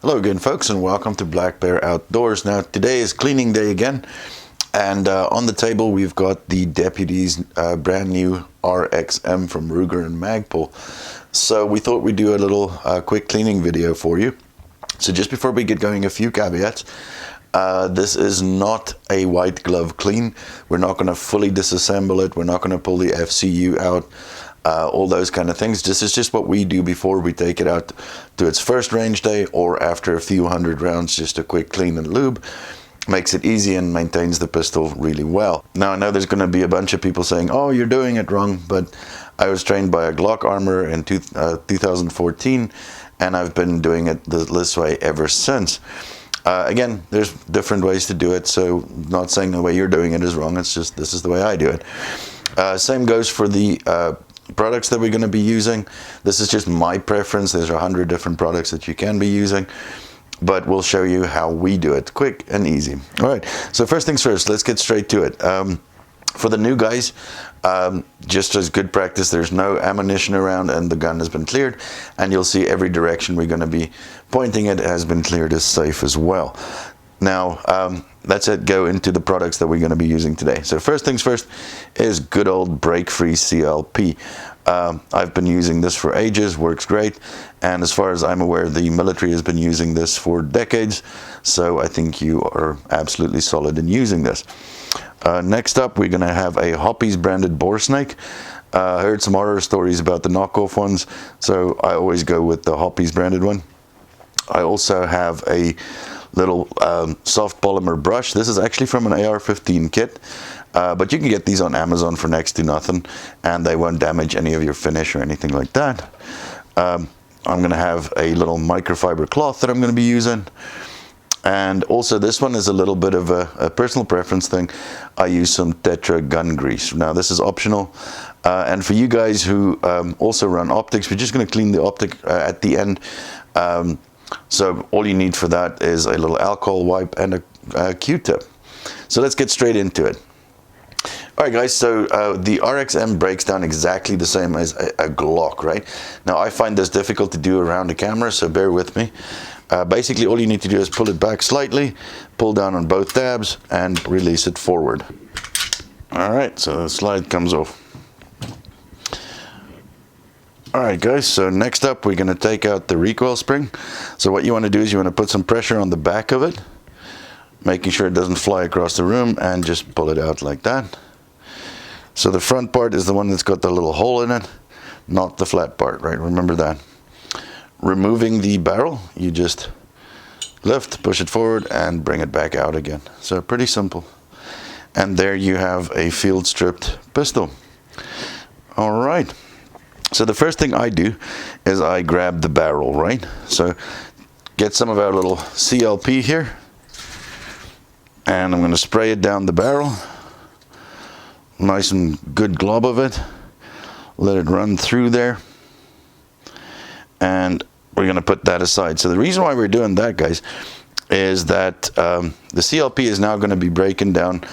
Hello again, folks, and welcome to Black Bear Outdoors. Now, today is cleaning day again, and on the table we've got the Deputy's brand new RXM from Ruger and Magpul. So we thought we'd do a little quick cleaning video for you. So just before we get going, a few caveats. This is not a white glove clean. We're not going to fully disassemble it. We're not going to pull the FCU out. All those kind of things. This is just what we do before we take it out to its first range day, or after a few hundred rounds. Just a quick clean and lube. Makes it easy and maintains the pistol really well. Now, I know there's going to be a bunch of people saying, oh, you're doing it wrong, but I was trained by a Glock armor in 2014, and I've been doing it this way ever since. Again, there's different ways to do it, so not saying the way you're doing it is wrong. It's just this is the way I do it. Same goes for the products that we're going to be using. This is just my preference. There's 100 different products that you can be using, but we'll show you how we do it, quick and easy. All right, so first things first, let's get straight to it. For the new guys, just as good practice, there's no ammunition around and the gun has been cleared, and you'll see every direction we're going to be pointing it has been cleared as safe as well. Now, that's it. Go into the products that we're going to be using today. So first things first is good old break-free CLP. I've been using this for ages, works great, and as far as I'm aware, the military has been using this for decades, so I think you are absolutely solid in using this. Next up, we're going to have a Hoppe's branded bore snake. I heard some horror stories about the knockoff ones, so I always go with the Hoppe's branded one. I also have a little soft polymer brush. This is actually from an AR-15 kit, but you can get these on Amazon for next to nothing, and they won't damage any of your finish or anything like that. I'm going to have a little microfiber cloth that I'm going to be using, and also this one is a little bit of a personal preference thing. I use some Tetra gun grease. Now, this is optional, and for you guys who also run optics, we're just going to clean the optic at the end. So all you need for that is a little alcohol wipe and a Q-tip. So let's get straight into it. All right, guys, so the RXM breaks down exactly the same as a Glock, right? Now, I find this difficult to do around the camera, so bear with me. Basically, all you need to do is pull it back slightly, pull down on both tabs, and release it forward. All right, so the slide comes off. Alright guys, so next up we're going to take out the recoil spring. So what you want to do is you want to put some pressure on the back of it, making sure it doesn't fly across the room, and just pull it out like that. So the front part is the one that's got the little hole in it, not the flat part, right? Remember that. Removing the barrel, you just lift, push it forward, and bring it back out again. So pretty simple. And there you have a field stripped pistol. Alright. So the first thing I do is I grab the barrel, right? So get some of our little CLP here, and I'm going to spray it down the barrel. Nice and good glob of it. Let it run through there. And we're going to put that aside. So the reason why we're doing that, guys, is that the CLP is now going to be breaking down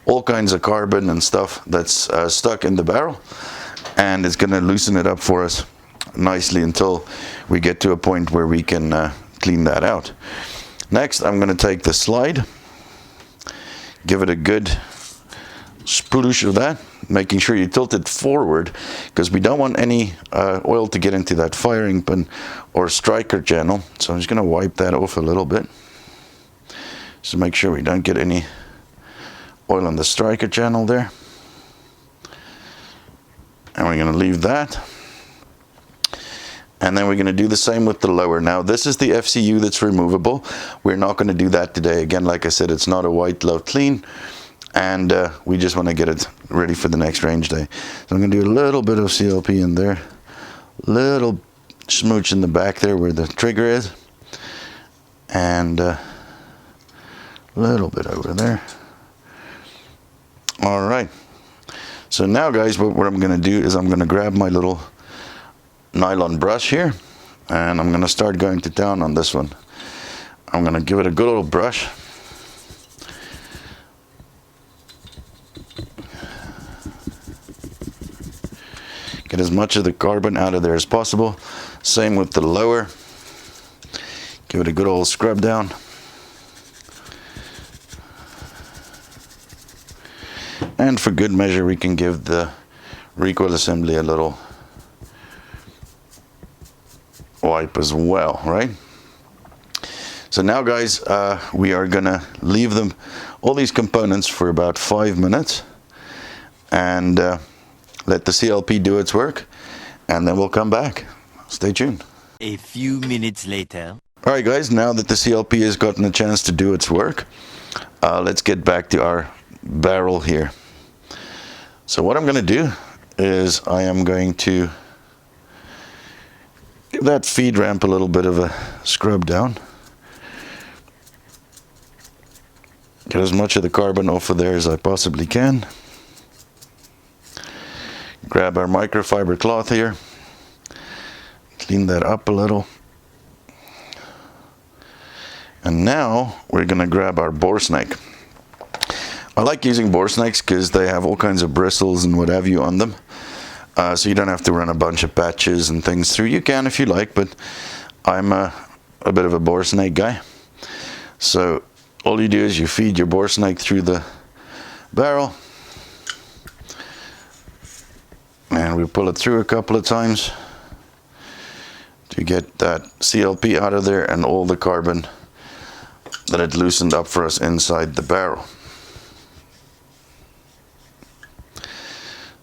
all kinds of carbon and stuff that's stuck in the barrel. And it's going to loosen it up for us nicely until we get to a point where we can clean that out. Next, I'm going to take the slide, give it a good sploosh of that, making sure you tilt it forward, because we don't want any oil to get into that firing pin or striker channel. So I'm just going to wipe that off a little bit, just to make sure we don't get any oil on the striker channel there. And we're going to leave that. And then we're going to do the same with the lower. Now, this is the FCU that's removable. We're not going to do that today. Again, like I said, it's not a white glove clean. And we just want to get it ready for the next range day. So I'm going to do a little bit of CLP in there. Little smooch in the back there where the trigger is. And a little bit over there. All right. So now, guys, what I'm going to do is I'm going to grab my little nylon brush here, and I'm going to start going to town on this one. I'm going to give it a good little brush. Get as much of the carbon out of there as possible. Same with the lower. Give it a good old scrub down. And for good measure, we can give the recoil assembly a little wipe as well, right? So now, guys, we are gonna leave them, all these components, for about 5 minutes, and let the CLP do its work, and then we'll come back. Stay tuned. A few minutes later. All right, guys, now that the CLP has gotten a chance to do its work, let's get back to our barrel here. So what I'm gonna do is I am going to give that feed ramp a little bit of a scrub down. Get as much of the carbon off of there as I possibly can. Grab our microfiber cloth here. Clean that up a little. And now we're gonna grab our bore snake. I like using bore snakes because they have all kinds of bristles and what have you on them. So you don't have to run a bunch of patches and things through. You can if you like, but I'm a bit of a bore snake guy. So all you do is you feed your bore snake through the barrel. And we pull it through a couple of times to get that CLP out of there and all the carbon that it loosened up for us inside the barrel.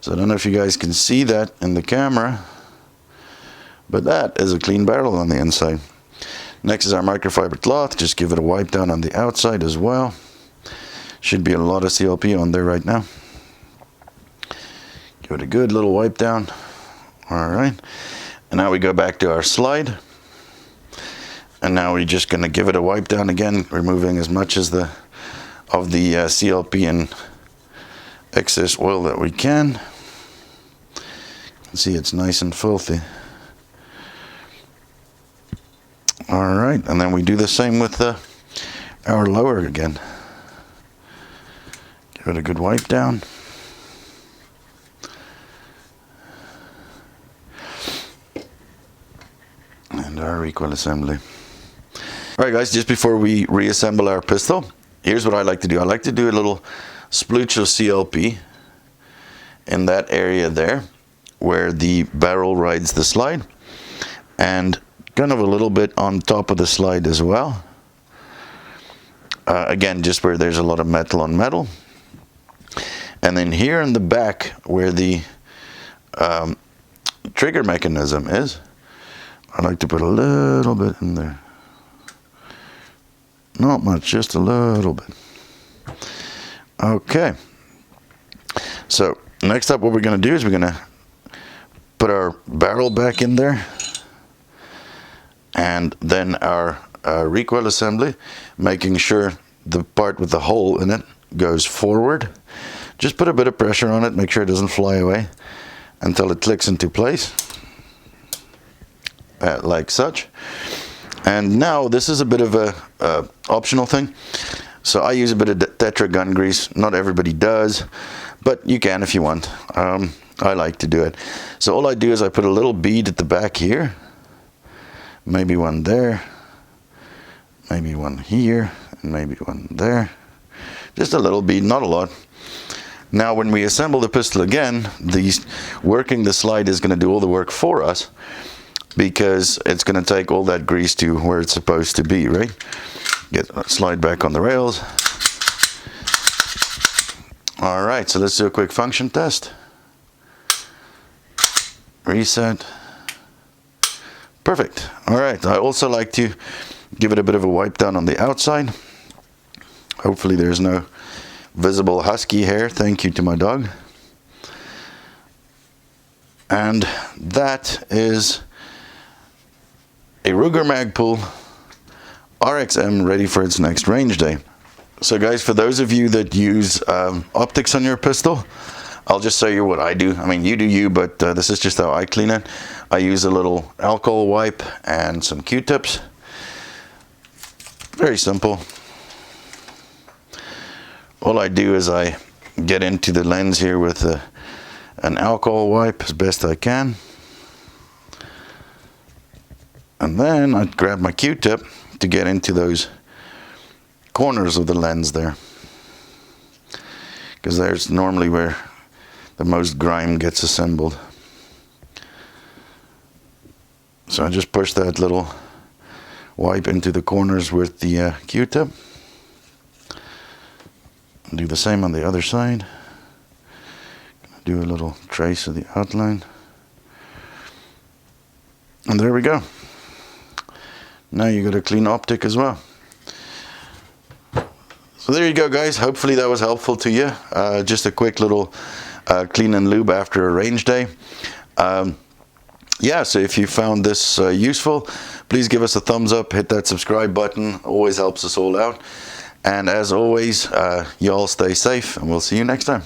So I don't know if you guys can see that in the camera, but that is a clean barrel on the inside. Next is our microfiber cloth. Just give it a wipe down on the outside as well. Should be a lot of CLP on there right now. Give it a good little wipe down. All right. And now we go back to our slide. And now we're just going to give it a wipe down again, removing as much as of the CLP and excess oil that we can. See, it's nice and filthy. All right, and then we do the same with our lower again. Give it a good wipe down. And our recoil assembly. All right, guys, just before we reassemble our pistol, here's what I like to do. I like to do a little splooch of CLP in that area there where the barrel rides the slide, and kind of a little bit on top of the slide as well. Again, just where there's a lot of metal on metal. And then here in the back where the trigger mechanism is, I like to put a little bit in there. Not much, just a little bit. Okay. So next up, what we're going to do is we're going to put our barrel back in there, and then our recoil assembly, making sure the part with the hole in it goes forward. Just put a bit of pressure on it, make sure it doesn't fly away until it clicks into place, like such. And now this is a bit of a optional thing. So I use a bit of Tetra gun grease. Not everybody does, but you can if you want. I like to do it. So all I do is I put a little bead at the back here, maybe one there, maybe one here, and maybe one there. Just a little bead, not a lot. Now when we assemble the pistol again, working the slide is going to do all the work for us, because it's going to take all that grease to where it's supposed to be, right? Slide back on the rails. All right, so let's do a quick function test. Reset. Perfect. All right, I also like to give it a bit of a wipe down on the outside. Hopefully there's no visible husky hair. Thank you to my dog. And that is a Ruger Magpul RXM ready for its next range day. So guys, for those of you that use optics on your pistol, I'll just show you what I do. I mean, you do you, but this is just how I clean it. I use a little alcohol wipe and some Q-tips. Very simple. All I do is I get into the lens here with an alcohol wipe as best I can. And then I grab my Q-tip to get into those corners of the lens there, because there's normally where the most grime gets assembled. So I just push that little wipe into the corners with the Q-tip. Do the same on the other side. Do a little trace of the outline. And there we go. Now you got a clean optic as well. So there you go, guys. Hopefully that was helpful to you. Just a quick little clean and lube after a range day. Yeah, so if you found this useful, please give us a thumbs up, hit that subscribe button. Always helps us all out. And as always, you all stay safe, and we'll see you next time.